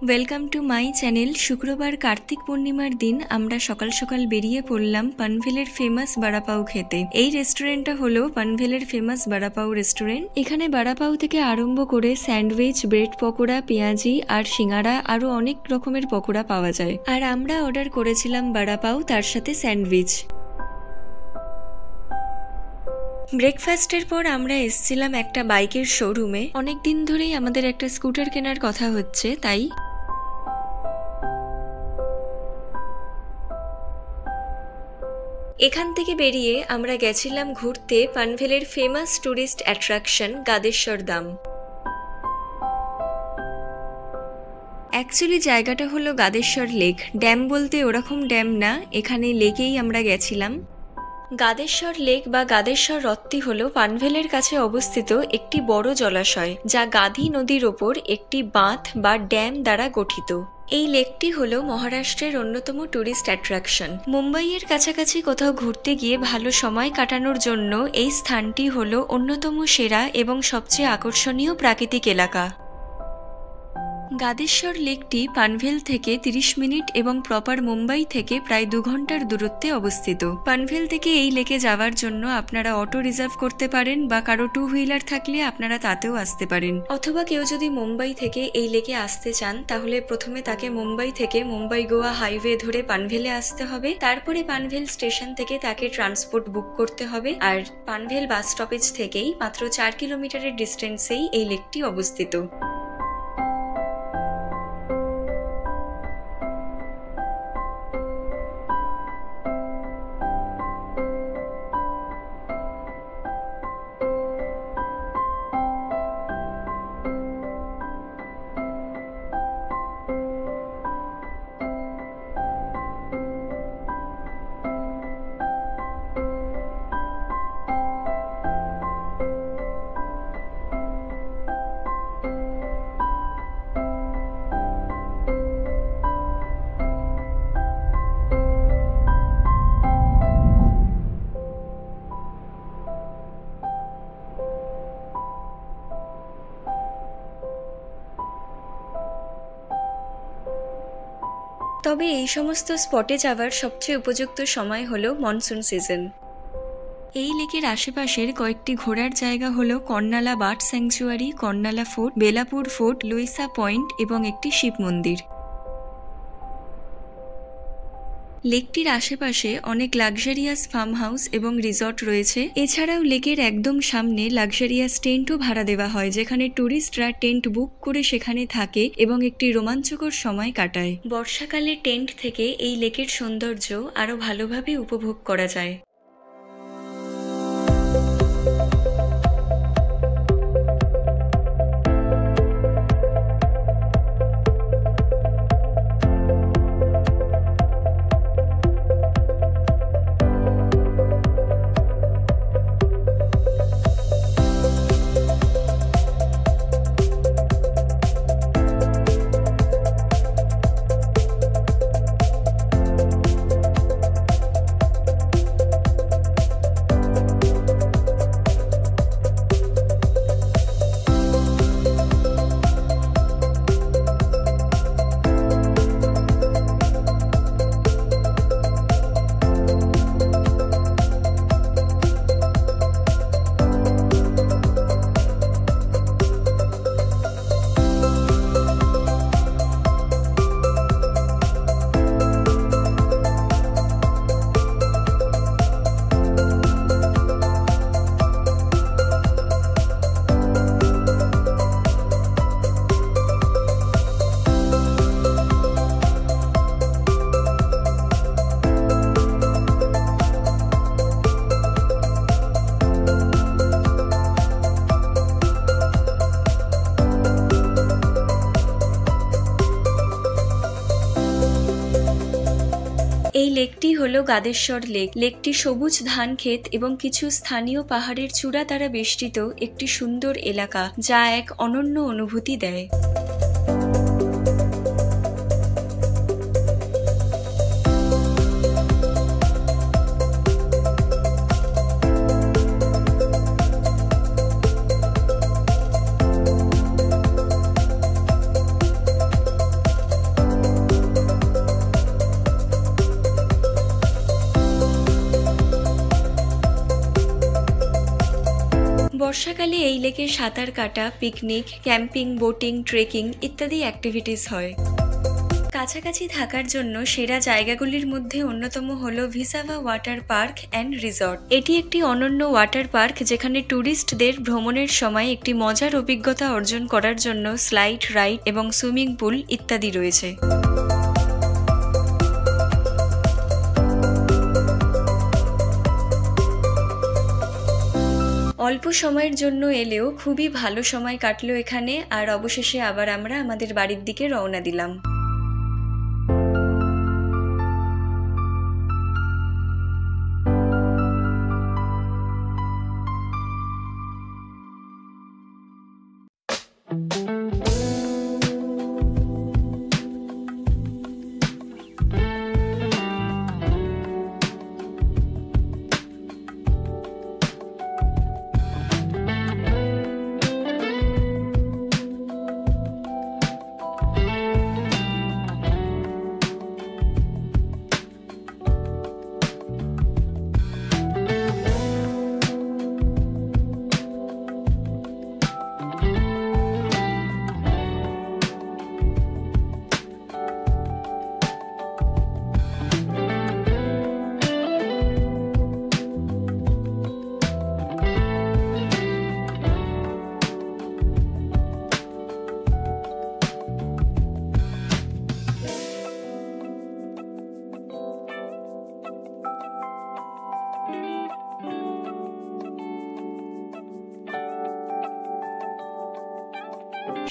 Welcome to my channel. শুক্রবার কার্তিক পূর্ণিমার দিন আমরা সকাল সকাল বেরিয়ে পড়লাম পানভেলের ফেমাস বড়াপাও খেতে। এই রেস্টুরেন্টটা হলো পানভেলের ফেমাস বড়াপাও রেস্টুরেন্ট। এখানে বড়াপাও থেকে আরম্ভ করে স্যান্ডউইচ, ব্রেড পকোড়া, পেঁয়াজি আর সিঙ্গারা আরো অনেক রকমের পকোড়া পাওয়া যায়। আর আমরা অর্ডার করেছিলাম বড়াপাও, তার সাথে স্যান্ডউইচ। ব্রেকফাস্টের পর আমরা এসেছিলাম একটা বাইকের শোরুমে। অনেকদিন ধরেই আমাদের একটা স্কুটার কেনার কথা হচ্ছে, তাই এখান থেকে বেরিয়ে আমরা গেছিলাম ঘুরতে পানভেলের ফেমাস টুরিস্ট অ্যাট্রাকশন গাদেশ্বর ধাম। অ্যাকচুয়ালি জায়গাটা হলো গাদেশ্বর লেক। ড্যাম বলতে ওরকম ড্যাম না, এখানে লেকেই আমরা গেছিলাম। গাদেশ্বর লেক বা গাদেশ্বর হ্রদটি হল পানভেলের কাছে অবস্থিত একটি বড় জলাশয়, যা গাধী নদীর ওপর একটি বাঁধ বা ড্যাম দ্বারা গঠিত। এই লেকটি হলো মহারাষ্ট্রের অন্যতম ট্যুরিস্ট অ্যাট্রাকশন। মুম্বাইয়ের কাছাকাছি কোথাও ঘুরতে গিয়ে ভালো সময় কাটানোর জন্য এই স্থানটি হলো অন্যতম সেরা এবং সবচেয়ে আকর্ষণীয় প্রাকৃতিক এলাকা। গাদেশ্বর লেকটি পানভেল থেকে 30 মিনিট এবং প্রপার মুম্বাই থেকে প্রায় 2 ঘন্টার দূরত্বে অবস্থিত। পানভেল থেকে এই লেকে যাওয়ার জন্য আপনারা অটো রিজার্ভ করতে পারেন, বা কারো 2 হুইলার থাকলে আপনারা তাতেও আসতে পারেন। অথবা কেউ যদি মুম্বাই থেকে এই লেকে আসতে চান, তাহলে প্রথমে তাকে মুম্বাই থেকে মুম্বাই গোয়া হাইওয়ে ধরে পানভেলে আসতে হবে। তারপরে পানভেল স্টেশন থেকে তাকে ট্রান্সপোর্ট বুক করতে হবে। আর পানভেল বাস স্টপেজ থেকেই মাত্র 4 কিলোমিটারের ডিস্টেন্সেই এই লেকটি অবস্থিত। তবে এই সমস্ত স্পটে যাওয়ার সবচেয়ে উপযুক্ত সময় হলো মনসুন সিজন। এই লেকের আশেপাশের কয়েকটি ঘোরার জায়গা হলো Karnala bird sanctuary, Karnala fort, Belapur fort, Louisa point এবং একটি শিব মন্দির। লেকটির আশেপাশে অনেক লাক্সারিয়াস ফার্ম হাউস এবং রিসর্ট রয়েছে। এছাড়াও লেকের একদম সামনে লাক্সারিয়াস টেন্টও ভাড়া দেওয়া হয়, যেখানে ট্যুরিস্টরা টেন্ট বুক করে সেখানে থাকে এবং একটি রোমাঞ্চকর সময় কাটায়। বর্ষাকালে টেন্ট থেকে এই লেকের সৌন্দর্য আরও ভালোভাবে উপভোগ করা যায়। এই লেকটি হলো গাদেশ্বর লেক। লেকটি সবুজ ধান ক্ষেত এবং কিছু স্থানীয় পাহাড়ের চূড়া দ্বারা বেষ্টিত একটি সুন্দর এলাকা, যা এক অনন্য অনুভূতি দেয়। বর্ষাকালে এই লেকে সাঁতার কাটা, পিকনিক, ক্যাম্পিং, বোটিং, ট্রেকিং ইত্যাদি অ্যাক্টিভিটিস হয়। কাছাকাছি থাকার জন্য সেরা জায়গাগুলির মধ্যে অন্যতম হল ভিসাভা ওয়াটার পার্ক অ্যান্ড রিসর্ট। এটি একটি অনন্য ওয়াটার পার্ক যেখানে ট্যুরিস্টদের ভ্রমণের সময় একটি মজার অভিজ্ঞতা অর্জন করার জন্য স্লাইড, রাইড এবং সুইমিং পুল ইত্যাদি রয়েছে। অল্প সময়ের জন্য এলেও খুবই ভালো সময় কাটলো এখানে, আর অবশেষে আবার আমরা আমাদের বাড়ির দিকে রওনা দিলাম।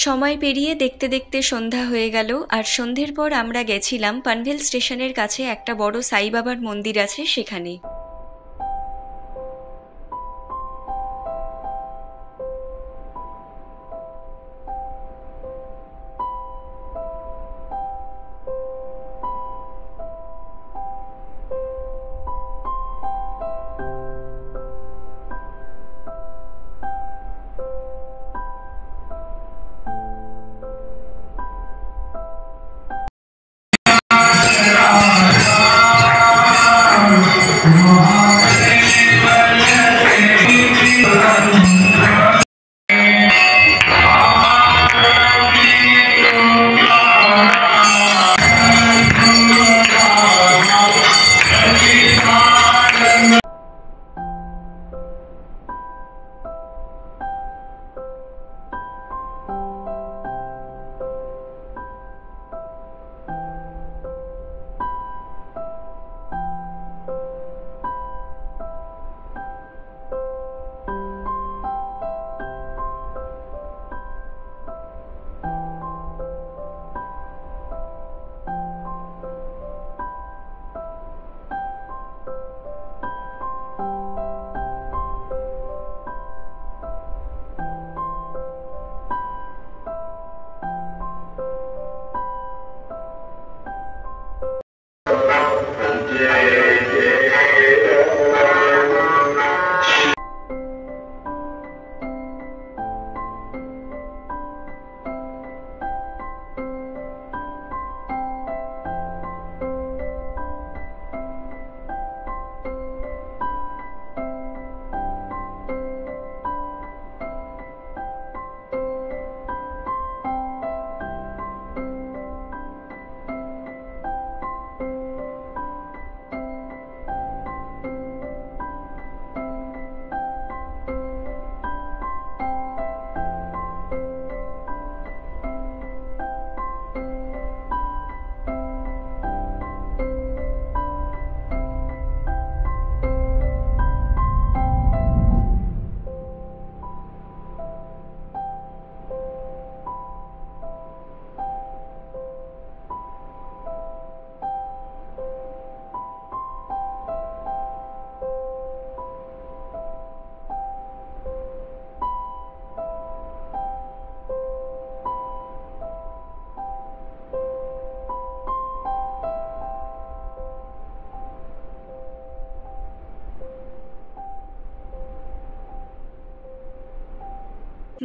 সময় পেরিয়ে দেখতে দেখতে সন্ধ্যা হয়ে গেল, আর সন্ধ্যের পর আমরা গেছিলাম পানভেল স্টেশনের কাছে একটা বড় সাই বাবার মন্দির আছে সেখানে।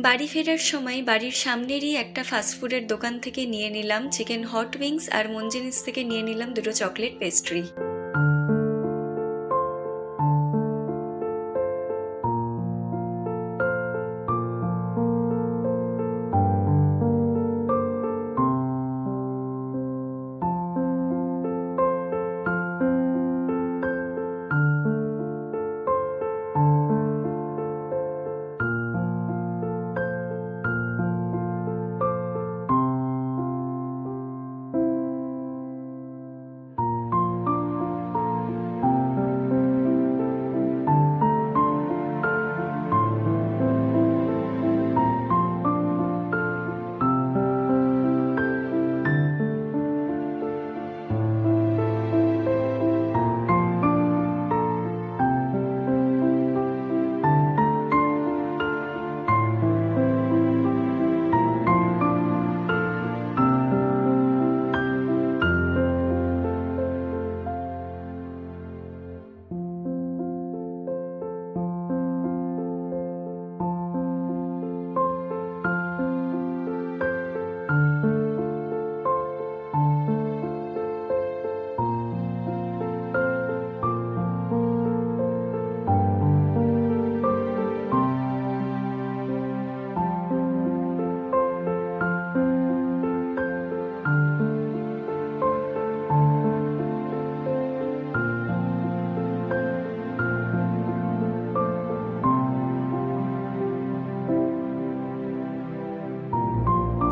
বাড়ি ফেরার সময় বাড়ির সামনেরই একটা ফাস্টফুডের দোকান থেকে নিয়ে নিলাম চিকেন হট উইংস, আর মঞ্জিনিস থেকে নিয়ে নিলাম দুটো chocolate pastry.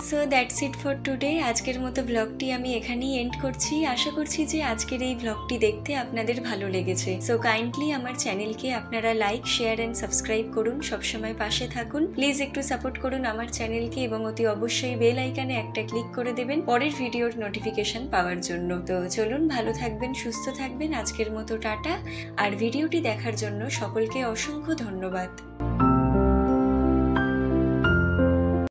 So that's it for today. আজকের মতো ব্লগটি আমি এখানেই এন্ড করছি। আশা করছি যে আজকের এই ব্লগটি দেখতে আপনাদের ভালো লেগেছে। সো কাইন্ডলি আমার চ্যানেলকে আপনারা লাইক, শেয়ার অ্যান্ড সাবস্ক্রাইব করুন, সবসময় পাশে থাকুন। প্লিজ একটু সাপোর্ট করুন আমার চ্যানেলকে এবং অতি অবশ্যই বেল আইকনে একটা ক্লিক করে দেবেন পরের ভিডিওর নোটিফিকেশন পাওয়ার জন্য। তো চলুন, ভালো থাকবেন, সুস্থ থাকবেন। আজকের মতো টাটা। আর ভিডিওটি দেখার জন্য সকলকে অসংখ্য ধন্যবাদ।